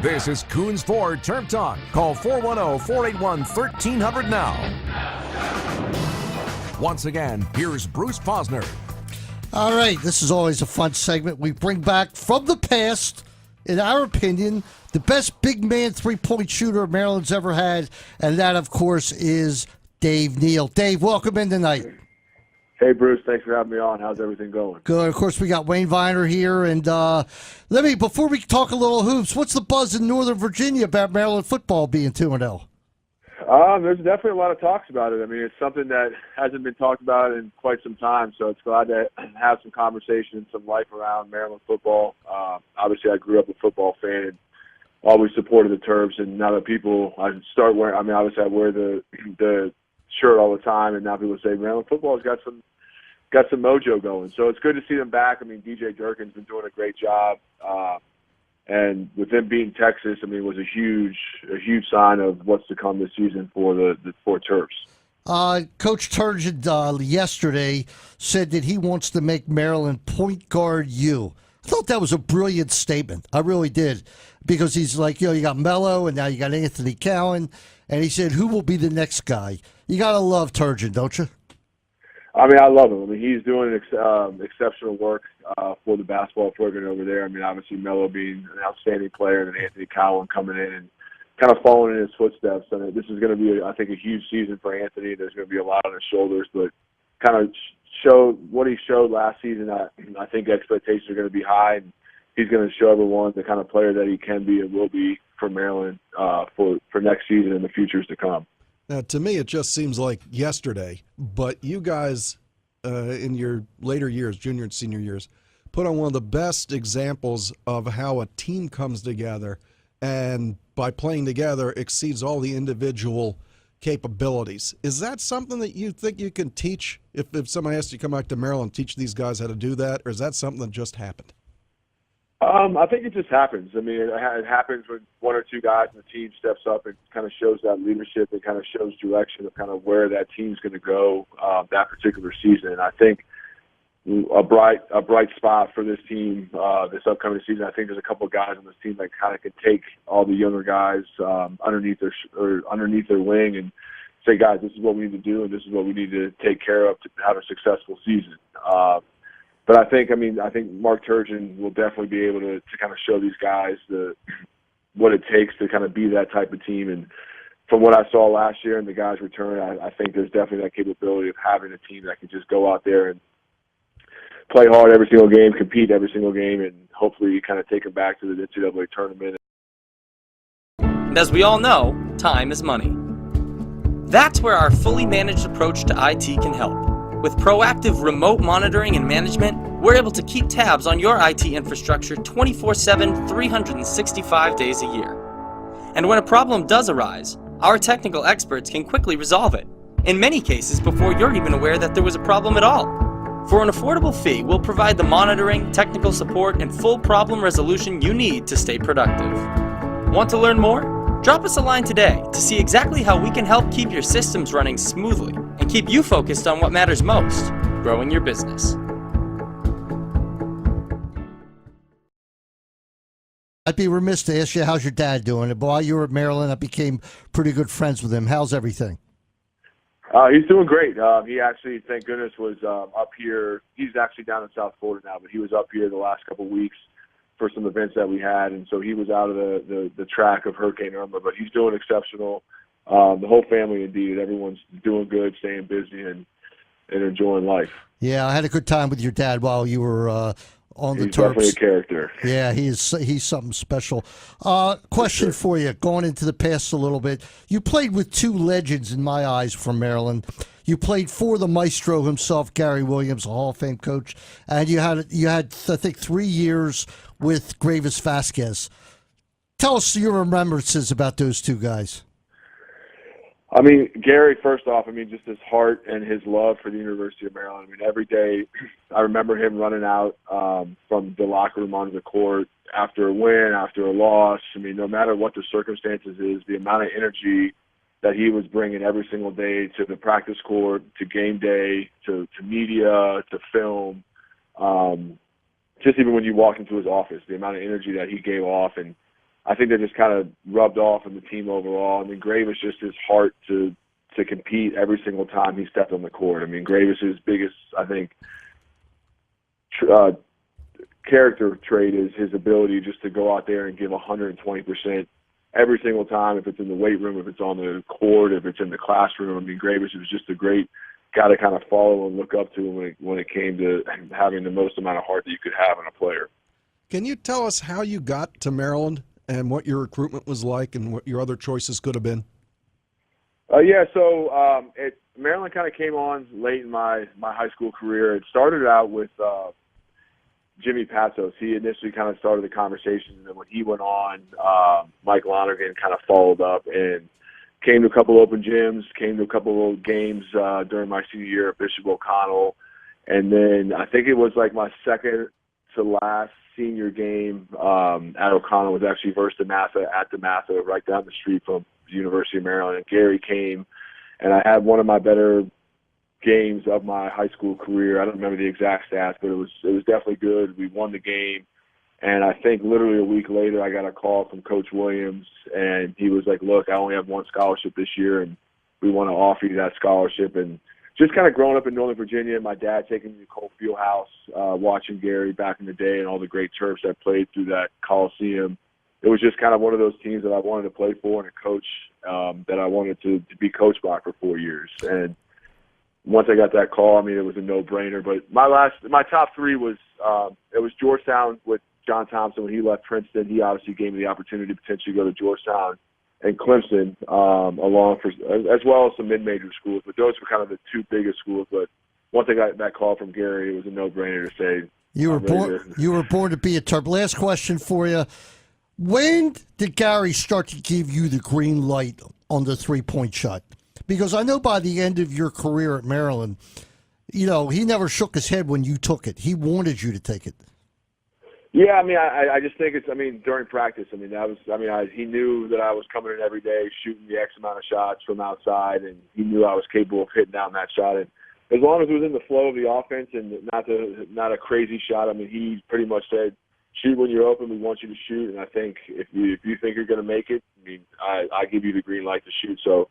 This is Coons Ford TerpTalk. Call 410-481-1300 now. Once again, here's Bruce Posner. All right, this is always a fun segment. We bring back from the past, in our opinion, the best big man three-point shooter Maryland's ever had, and that, of course, is Dave Neal. Dave, welcome in tonight. Hey, Bruce. Thanks for having me on. How's everything going? Good. Of course, we got Wayne Viener here, and before we talk a little hoops, what's the buzz in Northern Virginia about Maryland football being 2-0? There's definitely a lot of talks about it. I mean, it's something that hasn't been talked about in quite some time, so it's glad to have some conversation and some life around Maryland football. Obviously, I grew up a football fan and always supported the Terps, and now that I wear the shirt all the time, and now people say Maryland football's got some mojo going. So it's good to see them back. I mean, DJ Durkin's been doing a great job. And with them being Texas, I mean, it was a huge sign of what's to come this season for the Terps. Coach Turgeon yesterday said that he wants to make Maryland point guard you. I thought that was a brilliant statement. I really did. Because he's like, you got Melo, and now you got Anthony Cowan. And he said, who will be the next guy? You got to love Turgeon, don't you? I mean, I love him. I mean, he's doing exceptional work for the basketball program over there. I mean, obviously Melo being an outstanding player, and Anthony Cowan coming in and kind of following in his footsteps. And this is going to be, I think, a huge season for Anthony. There's going to be a lot on his shoulders, but kind of show what he showed last season. I think expectations are going to be high, and he's going to show everyone the kind of player that he can be and will be for Maryland for next season and the futures to come. Now, to me, it just seems like yesterday, but you guys in your later years, junior and senior years, put on one of the best examples of how a team comes together and by playing together exceeds all the individual capabilities. Is that something that you think you can teach? If somebody has to come back to Maryland, teach these guys how to do that, or is that something that just happened? I think it just happens. I mean, it happens when one or two guys in the team steps up and kind of shows that leadership and kind of shows direction of kind of where that team's going to go that particular season. And I think a bright spot for this team this upcoming season. I think there's a couple of guys on this team that kind of can take all the younger guys underneath their wing and say, guys, this is what we need to do, and this is what we need to take care of to have a successful season. But I think Mark Turgeon will definitely be able to kind of show these guys what it takes to kind of be that type of team. And from what I saw last year and the guys return, I think there's definitely that capability of having a team that can just go out there and play hard every single game, compete every single game, and hopefully kind of take them back to the NCAA tournament. And as we all know, time is money. That's where our fully managed approach to IT can help. With proactive remote monitoring and management, we're able to keep tabs on your IT infrastructure 24/7, 365 days a year. And when a problem does arise, our technical experts can quickly resolve it, in many cases before you're even aware that there was a problem at all. For an affordable fee, we'll provide the monitoring, technical support, and full problem resolution you need to stay productive. Want to learn more? Drop us a line today to see exactly how we can help keep your systems running smoothly and keep you focused on what matters most, growing your business. I'd be remiss to ask you, how's your dad doing? While you were at Maryland, I became pretty good friends with him. How's everything? He's doing great. He actually, thank goodness, was up here. He's actually down in South Florida now, but he was up here the last couple of weeks for some events that we had, and so he was out of the track of Hurricane Irma, but he's doing exceptional. The whole family, indeed, everyone's doing good, staying busy, and enjoying life. Yeah, I had a good time with your dad while you were on the Terps. He's definitely a character. Yeah, he's something special. Question for you, going into the past a little bit. You played with two legends in my eyes from Maryland. You played for the maestro himself, Gary Williams, a Hall of Fame coach, and you had I think 3 years with Gravis Vasquez. Tell us your remembrances about those two guys. I mean, Gary, first off, just his heart and his love for the University of Maryland. Every day I remember him running out from the locker room onto the court after a win, after a loss. No matter what the circumstances is, the amount of energy that he was bringing every single day to the practice court, to game day, to media, to film, just even when you walk into his office, the amount of energy that he gave off. And I think that just kind of rubbed off on the team overall. I mean, Gravis, just his heart to compete every single time he stepped on the court. I mean, Gravis's biggest, I think, character trait is his ability just to go out there and give 120% every single time, if it's in the weight room, if it's on the court, if it's in the classroom. I mean, Gravis was just a great guy to kind of follow and look up to when it came to having the most amount of heart that you could have in a player. Can you tell us how you got to Maryland and what your recruitment was like and what your other choices could have been? Maryland kind of came on late in my high school career. It started out with Jimmy Passos. He initially kind of started the conversation, and then when he went on, Mike Lonergan kind of followed up and came to a couple open gyms, came to a couple of games during my senior year at Bishop O'Connell. And then I think it was like my second to last senior game at O'Connell was actually versus DeMatha at DeMatha, right down the street from the University of Maryland. And Gary came, and I had one of my better games of my high school career. I don't remember the exact stats, but it was definitely good. We won the game. And I think literally a week later, I got a call from Coach Williams, and he was like, look, I only have one scholarship this year, and we want to offer you that scholarship. And just kind of growing up in Northern Virginia, my dad taking me to Cole Fieldhouse, watching Gary back in the day and all the great Terps that played through that Coliseum. It was just kind of one of those teams that I wanted to play for and a coach that I wanted to be coached by for 4 years. And once I got that call, I mean, it was a no-brainer. But my top three was it was Georgetown with John Thompson. When he left Princeton, he obviously gave me the opportunity to potentially go to Georgetown and Clemson, as well as some mid-major schools. But those were kind of the two biggest schools. But once I got that call from Gary, it was a no-brainer to say you were born to be a Terp. Last question for you: when did Gary start to give you the green light on the three-point shot? Because I know by the end of your career at Maryland, he never shook his head when you took it. He wanted you to take it. Yeah, I mean, I just think during practice, he knew that I was coming in every day shooting the X amount of shots from outside, and he knew I was capable of hitting down that shot. And as long as it was in the flow of the offense and not a crazy shot, I mean, he pretty much said, shoot when you're open, we want you to shoot. And I think if you think you're going to make it, I mean, I give you the green light to shoot. So,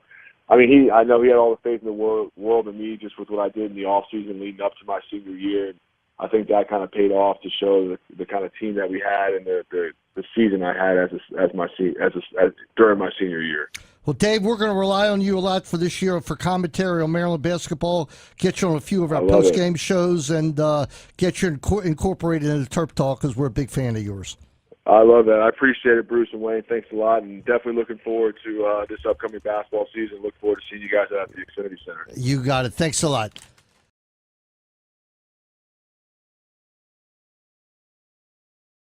I mean, I know he had all the faith in the world in me just with what I did in the off season leading up to my senior year. And I think that kind of paid off to show the kind of team that we had and the season I had during my senior year. Well, Dave, we're going to rely on you a lot for this year for commentary on Maryland basketball. Get you on a few of our post-game shows and get you incorporated into TerpTalk because we're a big fan of yours. I love that. I appreciate it, Bruce and Wayne. Thanks a lot, and definitely looking forward to this upcoming basketball season. Look forward to seeing you guys out at the Xfinity Center. You got it. Thanks a lot.